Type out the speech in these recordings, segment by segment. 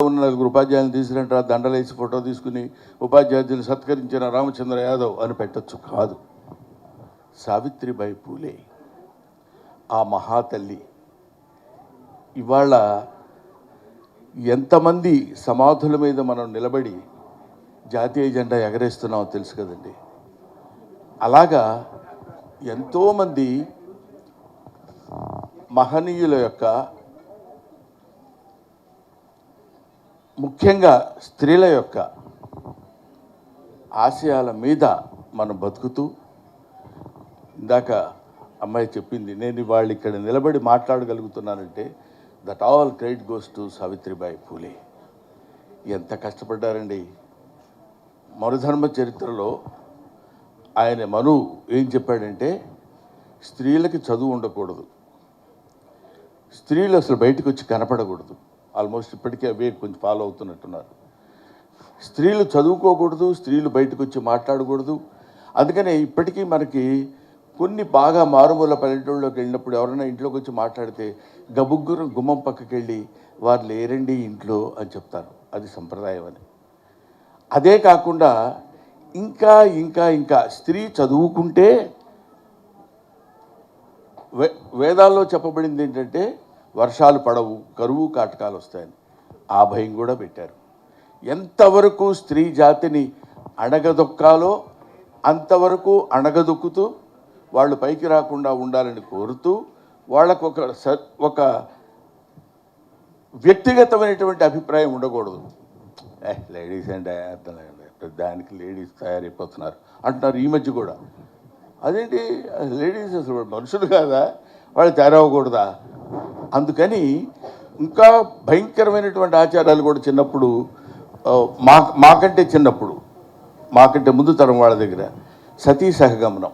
ఉన్న నలుగురు ఉపాధ్యాయులను తీసుకురంటారా, దండలేసి ఫోటో తీసుకుని ఉపాధ్యాయులను సత్కరించిన రామచంద్ర యాదవ్ అని పెట్టచ్చు. కాదు, సావిత్రిబాయి పూలే ఆ మహాతల్లి. ఇవాళ ఎంతమంది సమాధుల మీద మనం నిలబడి జాతీయ జెండా ఎగరేస్తున్నామో తెలుసు కదండి. అలాగా ఎంతోమంది మహనీయుల యొక్క, ముఖ్యంగా స్త్రీల యొక్క ఆశయాల మీద మనం బతుకుతూ, ఇందాక అమ్మాయి చెప్పింది, నేను వాళ్ళు ఇక్కడ నిలబడి మాట్లాడగలుగుతున్నానంటే that all credit goes to Savitribai Phule. ఎంత కష్టపడ్డారండి. మనుధర్మ చరిత్రలో ఆయన మను ఏం చెప్పాడంటే, స్త్రీలకి చదువు ఉండకూడదు, స్త్రీలు అసలు బయటకు వచ్చి కనపడకూడదు. ఆల్మోస్ట్ ఇప్పటికే అవే కొంచెం ఫాలో అవుతున్నట్టున్నారు. స్త్రీలు చదువుకోకూడదు, స్త్రీలు బయటకు వచ్చి మాట్లాడకూడదు. అందుకనే ఇప్పటికీ మనకి కొన్ని బాగా మారుమూల పల్లెటూళ్ళలోకి వెళ్ళినప్పుడు ఎవరైనా ఇంట్లోకి వచ్చి మాట్లాడితే గబుగ్గురు గుమ్మం పక్కకి వెళ్ళి వారు లేరండి ఇంట్లో అని చెప్తారు. అది సంప్రదాయం అని. అదే కాకుండా ఇంకా ఇంకా ఇంకా స్త్రీ చదువుకుంటే వేదాల్లో చెప్పబడింది ఏంటంటే వర్షాలు పడవు, కరువు కాటకాలు వస్తాయని. ఆ భయం కూడా పెట్టారు. ఎంతవరకు స్త్రీ జాతిని అణగదొక్కాలో అంతవరకు అణగదొక్కుతూ వాళ్ళు పైకి రాకుండా ఉండాలని కోరుతూ, వాళ్ళకు ఒక వ్యక్తిగతమైనటువంటి అభిప్రాయం ఉండకూడదు. లేడీస్ అంటే దానికి లేడీస్ తయారైపోతున్నారు అంటున్నారు ఈ మధ్య కూడా. అదేంటి, లేడీస్ అసలు మనుషులు కాదా, వాళ్ళు తయారవ్వకూడదా? అందుకని ఇంకా భయంకరమైనటువంటి ఆచారాలు కూడా చిన్నప్పుడు, మాకంటే ముందు తరం వాళ్ళ దగ్గర సతీ సహగమనం.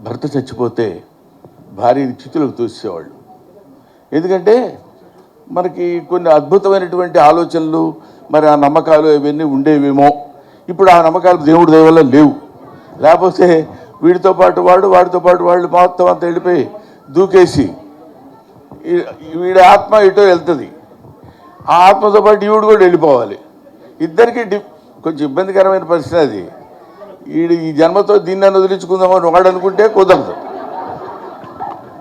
భర్త చచ్చిపోతే భార్యని చితులకు తోసేవాళ్ళు. ఎందుకంటే మనకి కొన్ని అద్భుతమైనటువంటి ఆలోచనలు, మరి ఆ నమ్మకాలు ఇవన్నీ ఉండేవేమో. ఇప్పుడు ఆ నమ్మకాలు దేవుడి దయ వల్ల లేవు. లేకపోతే వీడితో పాటు వాడితో పాటు వాళ్ళు మొత్తం అంతా వెళ్ళిపోయి దూకేసి వీడి ఆత్మ ఇటో వెళ్తుంది, ఆ ఆత్మతో పాటు ఈవిడు కూడా వెళ్ళిపోవాలి. ఇద్దరికి కొంచెం ఇబ్బందికరమైన పరిస్థితి అది. ఈ జన్మతో దీన్ని వదిలించుకుందామని వాడు అనుకుంటే కుదరదు,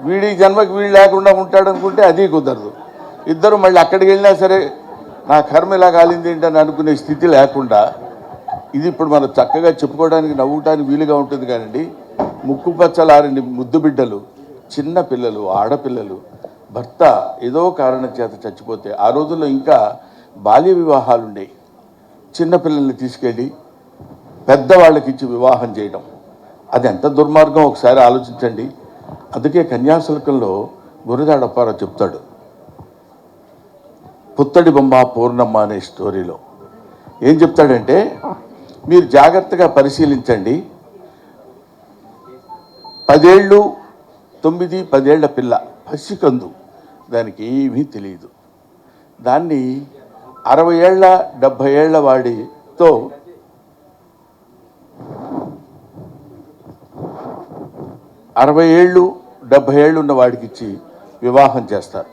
వీడి జన్మకి వీడు లేకుండా ఉంటాడు అనుకుంటే అది కుదరదు. ఇద్దరు మళ్ళీ అక్కడికి వెళ్ళినా సరే నా కర్మ ఇలా కాలింది ఏంటని అనుకునే స్థితి లేకుండా, ఇది ఇప్పుడు మనం చక్కగా చెప్పుకోవడానికి నవ్వుటానికి వీలుగా ఉంటుంది. కానండి, ముక్కు పచ్చలారని ముద్దు బిడ్డలు, చిన్న పిల్లలు, ఆడపిల్లలు భర్త ఏదో కారణం చేత చచ్చిపోతే, ఆ రోజుల్లో ఇంకా బాల్య వివాహాలు ఉండేవి. చిన్నపిల్లల్ని తీసుకెళ్ళి పెద్దవాళ్ళకి ఇచ్చి వివాహం చేయడం, అది ఎంత దుర్మార్గం ఒకసారి ఆలోచించండి. అందుకే కన్యాశుల్కంలో గురజాడ అప్పారావు చెప్తాడు, పుత్తడి బొమ్మ పూర్ణమ్మ అనే స్టోరీలో ఏం చెప్తాడంటే, మీరు జాగ్రత్తగా పరిశీలించండి, 10 ఏళ్ల పిల్ల, పసికందు, దానికి ఏమీ తెలియదు. దాన్ని 60 ఏళ్ళ 70 ఏళ్ల వాడితో 60 ఏళ్ళు 70 ఏళ్ళు ఉన్న వాడికి ఇచ్చి వివాహం చేస్తారు.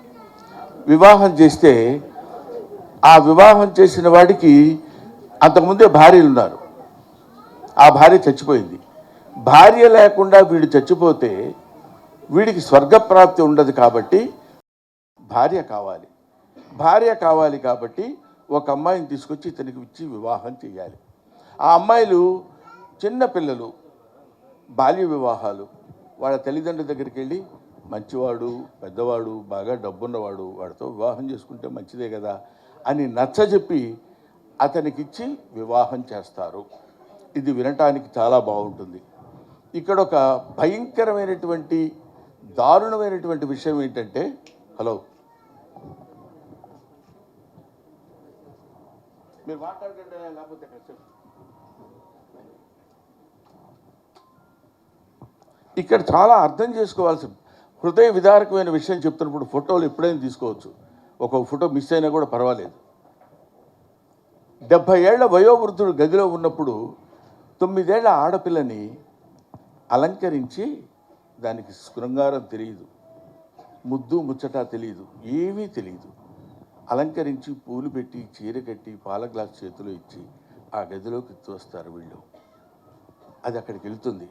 వివాహం చేస్తే ఆ వివాహం చేసిన వాడికి అంతకుముందే భార్యలు ఉన్నారు. ఆ భార్య చచ్చిపోయింది. భార్య లేకుండా వీడు చచ్చిపోతే వీడికి స్వర్గప్రాప్తి ఉండదు. కాబట్టి భార్య కావాలి కాబట్టి ఒక అమ్మాయిని తీసుకొచ్చి ఇతనికి ఇచ్చి వివాహం చేయాలి. ఆ అమ్మాయిలు చిన్నపిల్లలు, బాల్య వివాహాలు. వాళ్ళ తల్లిదండ్రుల దగ్గరికి వెళ్ళి, మంచివాడు, పెద్దవాడు, బాగా డబ్బున్నవాడు, వాడితో వివాహం చేసుకుంటే మంచిదే కదా అని నచ్చజెప్పి అతనికిచ్చి వివాహం చేస్తారు. ఇది వినటానికి చాలా బాగుంటుంది. ఇక్కడ ఒక భయంకరమైనటువంటి దారుణమైనటువంటి విషయం ఏంటంటే, హలో మీరు మాట్లాడుతుంటే లేకపోతే ఇక్కడ చాలా అర్థం చేసుకోవాల్సి, హృదయ విదారకమైన విషయం చెప్తున్నప్పుడు ఫోటోలు ఎప్పుడైనా తీసుకోవచ్చు. ఒక ఫోటో మిస్ అయినా కూడా పర్వాలేదు. 70 ఏళ్ల వయోవృద్ధుడు గదిలో ఉన్నప్పుడు 9 ఏళ్ల ఆడపిల్లని అలంకరించి, దానికి శృంగారం తెలియదు, ముద్దు ముచ్చట తెలియదు, ఏమీ తెలియదు. అలంకరించి పూలు పెట్టి చీర కట్టి పాల గ్లాస్ చేతిలో ఇచ్చి ఆ గదిలోకి తోస్తారు వీళ్ళు. అది అక్కడికి వెళ్తుంది.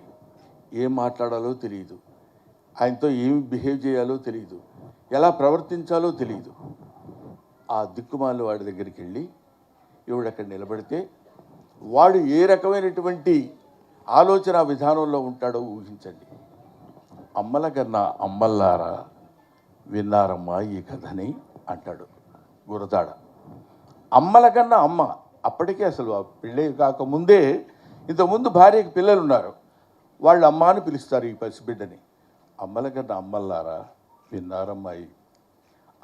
ఏం మాట్లాడాలో తెలియదు, ఆయనతో ఏమి బిహేవ్ చేయాలో తెలియదు, ఎలా ప్రవర్తించాలో తెలియదు. ఆ దిక్కుమాలి వాడి దగ్గరికి వెళ్ళి ఈవిడ అక్కడ నిలబడితే వాడు ఏ రకమైనటువంటి ఆలోచన విధానంలో ఉంటాడో ఊహించండి. అమ్మల కన్నా అమ్మల్లారా విన్నారమ్మా ఈ కథని అంటాడు గురదాడ. అమ్మల కన్నా అమ్మ, అప్పటికే అసలు ఆ పెళ్ళి కాకముందే ఇంతకుముందు భార్యకి పిల్లలు ఉన్నారు, వాళ్ళు అమ్మ అని పిలుస్తారు ఈ పసిబిడ్డని. అమ్మల కన్నా అమ్మల్లారా విన్నారమ్మాయి.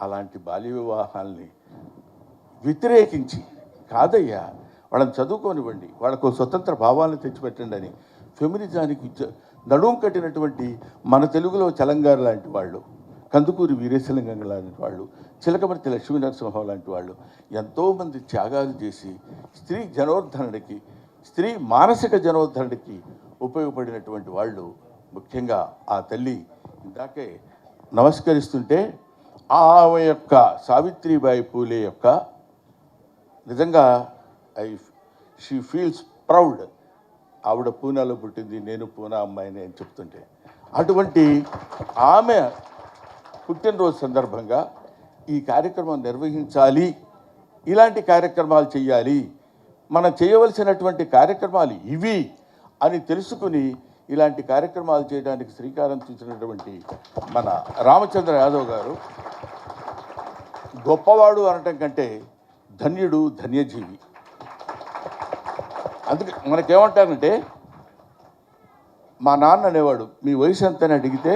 అలాంటి బాల్య వివాహాల్ని వ్యతిరేకించి, కాదయ్యా వాళ్ళని చదువుకోనివ్వండి, వాళ్ళకు స్వతంత్ర భావాలను తెచ్చిపెట్టండి అని ఫెమినిజానికి నడుం కట్టినటువంటి మన తెలుగులో చలంగారు లాంటి వాళ్ళు, కందుకూరి వీరేశలింగం లాంటి వాళ్ళు, చిలకమర్తి లక్ష్మీనరసింహం లాంటి వాళ్ళు ఎంతోమంది త్యాగాలు చేసి స్త్రీ జనోద్ధరణకి, స్త్రీ మానసిక జనోద్ధరణకి ఉపయోగపడినటువంటి వాళ్ళు. ముఖ్యంగా ఆ తల్లి ఇందాకే నమస్కరిస్తుంటే ఆమె యొక్క సావిత్రిబాయి పూలే యొక్క నిజంగా షీ ఫీల్స్ ప్రౌడ్. ఆవిడ పూనాలో పుట్టింది, నేను పూనా అమ్మాయిని అని చెప్తుంటే, అటువంటి ఆమె పుట్టినరోజు సందర్భంగా ఈ కార్యక్రమం నిర్వహించాలి, ఇలాంటి కార్యక్రమాలు చేయాలి, మనం చేయవలసినటువంటి కార్యక్రమాలు ఇవి అని తెలుసుకుని ఇలాంటి కార్యక్రమాలు చేయడానికి శ్రీకారం చుట్టినటువంటి మన రామచంద్ర యాదవ్ గారు గొప్పవాడు అనటం కంటే ధన్యుడు, ధన్యజీవి. అందుకే మనకేమంటారంటే, మా నాన్న అనేవాడు మీ వయసు ఎంతని అడిగితే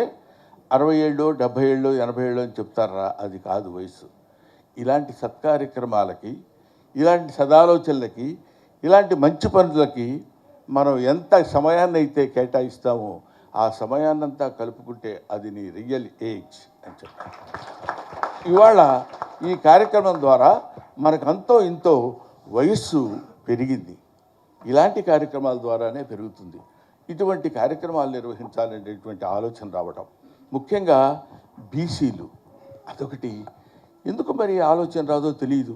60 ఏళ్ళు 70 ఏళ్ళు 80 ఏళ్ళు అని చెప్తారా, అది కాదు వయసు. ఇలాంటి సత్కార్యక్రమాలకి, ఇలాంటి సదాలోచనలకి, ఇలాంటి మంచి పనులకి మనం ఎంత సమయాన్ని అయితే కేటాయిస్తామో ఆ సమయాన్నంతా కలుపుకుంటే అది నీ రియల్ ఏజ్ అని చెప్తాను. ఇవాళ ఈ కార్యక్రమం ద్వారా మనకు అంతో ఇంతో వయస్సు పెరిగింది. ఇలాంటి కార్యక్రమాల ద్వారానే పెరుగుతుంది. ఇటువంటి కార్యక్రమాలు నిర్వహించాలనేటువంటి ఆలోచన రావటం, ముఖ్యంగా బీసీలు, అదొకటి. ఎందుకు మరి ఆలోచన రాదో తెలియదు.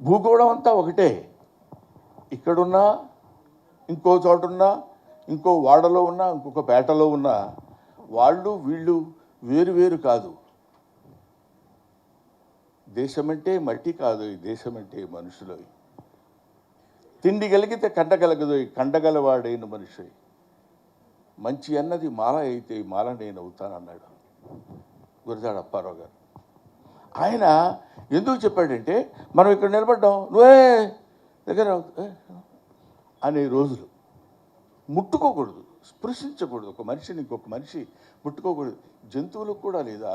భూగోళం అంతా ఒకటే, ఇక్కడున్నా, ఇంకో చోటున్నా, ఇంకో వాడలో ఉన్నా, ఇంకొక పేటలో ఉన్నా, వాళ్ళు వీళ్ళు వేరు వేరు కాదు. దేశమంటే మట్టి కాదు, ఈ దేశమంటే మనుషులు. తిండి కలిగితే కండగలగదు, కండగలవాడైన మనిషి. మంచి అన్నది మాల అయితే మాల నేను అవుతానన్నాడు గురజాడ అప్పారావు గారు. ఆయన ఎందుకు చెప్పాడంటే, మనం ఇక్కడ నిలబడ్డాం, నువ్వే దగ్గర అనే రోజులు. ముట్టుకోకూడదు, స్పృశించకూడదు, ఒక మనిషిని ఇంకొక మనిషి ముట్టుకోకూడదు. జంతువులకు కూడా లేదా